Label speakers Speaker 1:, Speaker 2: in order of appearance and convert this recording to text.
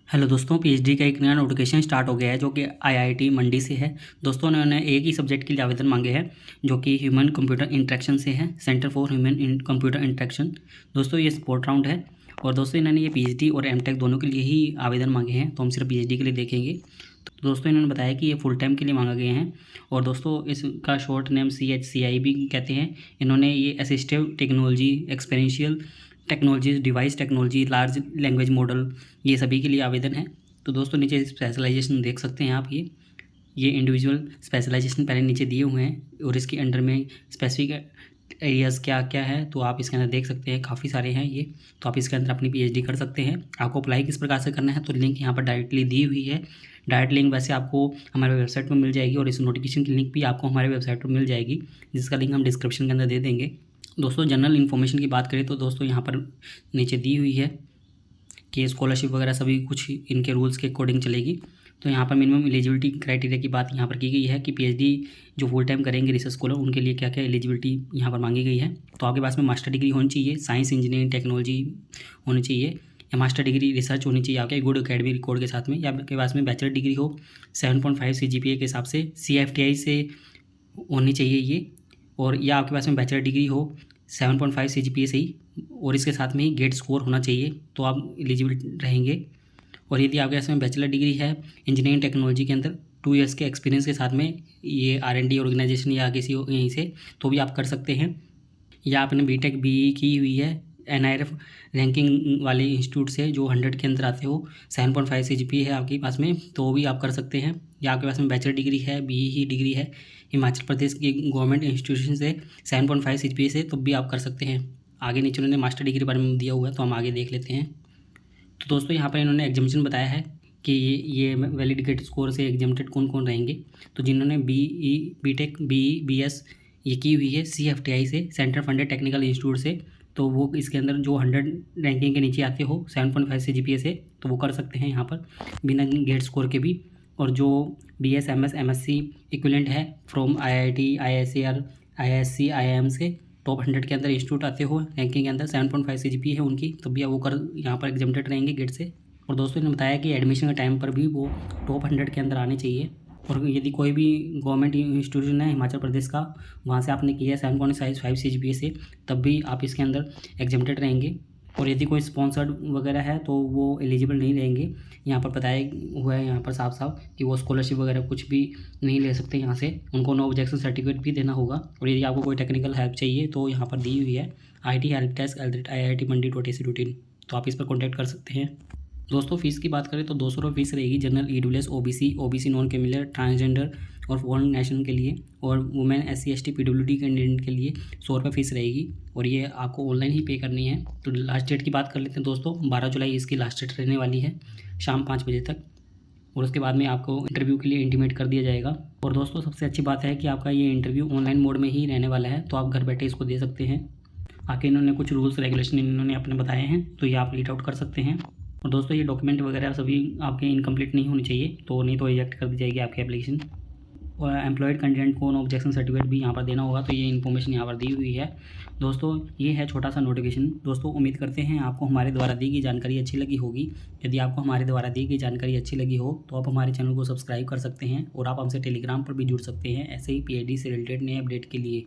Speaker 1: Hello दोस्तों, PhD का एक नया नोटिफिकेशन स्टार्ट हो गया है जो कि आईआईटी मंडी से है। दोस्तों उन्होंने एक ही सब्जेक्ट के लिए आवेदन मांगे हैं जो कि ह्यूमन कंप्यूटर इंटरेक्शन से है, centre for human computer interaction. दोस्तों ये सपोर्ट राउंड है और दोस्तों इन्होंने ये पीएचडी और एमटेक दोनों के लिए ही आवेदन मांगे हैं, तो हम सिर्फ पीएचडी के लिए देखेंगे। तो दोस्तों इन्होंने बताया कि ये फुल टाइम के लिए मांगा गए हैं और दोस्तों इसका शॉर्ट नेम CHCI भी कहते हैं। इन्होंने ये assistive technology, experiential technologies, device technology, large language model, ये सभी के लिए आवेदन है। तो दोस्तों नीचे स्पेशलाइजेशन देख सकते हैं आप, ये इंडिविजुअल स्पेशलाइजेशन पहले नीचे दिए हुए हैं और इसके अंडर में स्पेसिफिक एरियाज़ क्या क्या है तो आप इसके अंदर देख सकते हैं, काफ़ी सारे हैं ये। तो आप इसके अंदर अपनी पीएचडी कर सकते हैं। आपको अप्लाई किस प्रकार से करना है तो लिंक यहाँ पर डायरेक्टली दी हुई है। डायरेक्ट लिंक वैसे आपको हमारे वेबसाइट पर मिल जाएगी और इस नोटिफिकेशन की लिंक भी आपको हमारे वेबसाइट पर मिल जाएगी, जिसका लिंक हम डिस्क्रिप्शन के अंदर दे देंगे। दोस्तों जनरल इन्फॉर्मेशन की बात करें तो दोस्तों यहाँ पर नीचे दी हुई है कि स्कॉलरशिप वगैरह सभी कुछ इनके रूल्स के अकॉर्डिंग चलेगी। तो यहाँ पर मिनिमम एलिजिबिलिटी क्राइटेरिया की बात यहाँ पर की गई है कि पीएचडी जो फुल टाइम करेंगे रिसर्च स्कॉलर उनके लिए क्या क्या एलिजिबिलिटी यहाँ पर मांगी गई है। तो आपके पास में मास्टर डिग्री होनी चाहिए, साइंस इंजीनियरिंग टेक्नोलॉजी होनी चाहिए, या मास्टर डिग्री रिसर्च होनी चाहिए आपके गुड अकेडमिक रिकॉर्ड के साथ में, या आपके पास में बैचलर डिग्री हो 7.5 CGPA के हिसाब से CFTI से होनी चाहिए ये, और या आपके पास में बैचलर डिग्री हो 7.5 CGPA से ही और इसके साथ में ही गेट स्कोर होना चाहिए तो आप एलिजिबल रहेंगे। और यदि आपके पास में बैचलर डिग्री है इंजीनियरिंग टेक्नोलॉजी के अंदर 2 इयर्स के एक्सपीरियंस के साथ में, ये R&D ऑर्गेनाइजेशन या किसी यहीं से, तो भी आप कर सकते हैं। या आपने बीटेक BE की हुई है NIRF रैंकिंग वाले इंस्टीट्यूट से जो 100 के अंदर आते हो, 7.5 CGPA है आपके पास में तो भी आप कर सकते हैं। या आपके पास में बैचलर डिग्री है, BE ही डिग्री है हिमाचल प्रदेश की गवर्नमेंट इंस्टीट्यूशन से 7.5 CGPA से, तो भी आप कर सकते हैं। आगे नीचे उन्होंने मास्टर डिग्री बारे में दिया हुआ है तो हम आगे देख लेते हैं। तो दोस्तों यहाँ पर इन्होंने एग्जामिनेशन बताया है कि ये वैलिडेटेड स्कोर से एग्जामिनेटेड कौन कौन रहेंगे। तो जिन्होंने BE बीटेक BE BS ये की हुई है CFTI से, सेंटर फंडेड टेक्निकल इंस्टीट्यूट से, तो वो इसके अंदर जो 100 रैंकिंग के नीचे आते हो 7.5 CGPA से तो वो कर सकते हैं यहाँ पर बिना गेट स्कोर के भी। और जो BS MS MSc इक्विवेलेंट है from IIT IISER IISc IIM से टॉप 100 के अंदर इंस्टीट्यूट आते हो रैंकिंग के अंदर 7.5 CGPA है उनकी, तो भी वो कर यहाँ पर एग्जामिनेटेड रहेंगे गेट से। और दोस्तों ने बताया कि एडमिशन के टाइम पर भी वो टॉप 100 के अंदर आने चाहिए। और यदि कोई भी गवर्नमेंट इंस्टीट्यूशन है हिमाचल प्रदेश का, वहाँ से आपने किया है 7.5 CGPA से, तब भी आप इसके अंदर एग्जामिनेटेड रहेंगे। और यदि कोई स्पॉन्सर्ड वगैरह है तो वो एलिजिबल नहीं रहेंगे। यहाँ पर बताया हुआ है यहाँ पर साफ साफ कि वो स्कॉलरशिप वगैरह कुछ भी नहीं ले सकते यहाँ से, उनको नो ऑब्जेक्शन सर्टिफिकेट भी देना होगा। और यदि आपको कोई टेक्निकल हेल्प चाहिए तो यहाँ पर दी हुई है IT helpdesk@iitmandi.ac.in, तो आप इस पर कॉन्टैक्ट कर सकते हैं। दोस्तों फीस की बात करें तो 200 रुपये फीस रहेगी general EWS OBC non criminal transgender और फॉरेन नेशनल के लिए, और women SC ST PWD candidate के लिए 100 रुपये फीस रहेगी और ये आपको ऑनलाइन ही पे करनी है। तो लास्ट डेट की बात कर लेते हैं दोस्तों, 12 जुलाई इसकी लास्ट डेट रहने वाली है शाम 5 बजे तक, और उसके बाद में आपको इंटरव्यू के लिए इंटीमेट कर दिया जाएगा। और दोस्तों सबसे अच्छी बात है कि आपका ये इंटरव्यू ऑनलाइन मोड में ही रहने वाला है, तो आप घर बैठे इसको दे सकते हैं। आगे इन्होंने कुछ रूल्स रेगुलेशन इन्होंने अपने बताए हैं तो ये आप रीड आउट कर सकते हैं। और दोस्तों ये डॉक्यूमेंट वगैरह सभी आपके इनकम्प्लीट नहीं होने चाहिए, तो नहीं तो रिजेक्ट कर दी जाएगी आपकी एप्लीकेशन। और एम्प्लॉयड कैंडिडेट को नो ऑब्जेक्शन सर्टिफिकेट भी यहाँ पर देना होगा, तो ये इन्फॉर्मेशन यहाँ पर दी हुई है। दोस्तों ये है छोटा सा नोटिफिकेशन। दोस्तों उम्मीद करते हैं आपको हमारे द्वारा दी गई जानकारी अच्छी लगी होगी। यदि आपको हमारे द्वारा दी गई जानकारी अच्छी लगी हो तो आप हमारे चैनल को सब्सक्राइब कर सकते हैं और आप हमसे टेलीग्राम पर भी जुड़ सकते हैं ऐसे ही PhD से रिलेटेड नए अपडेट के लिए।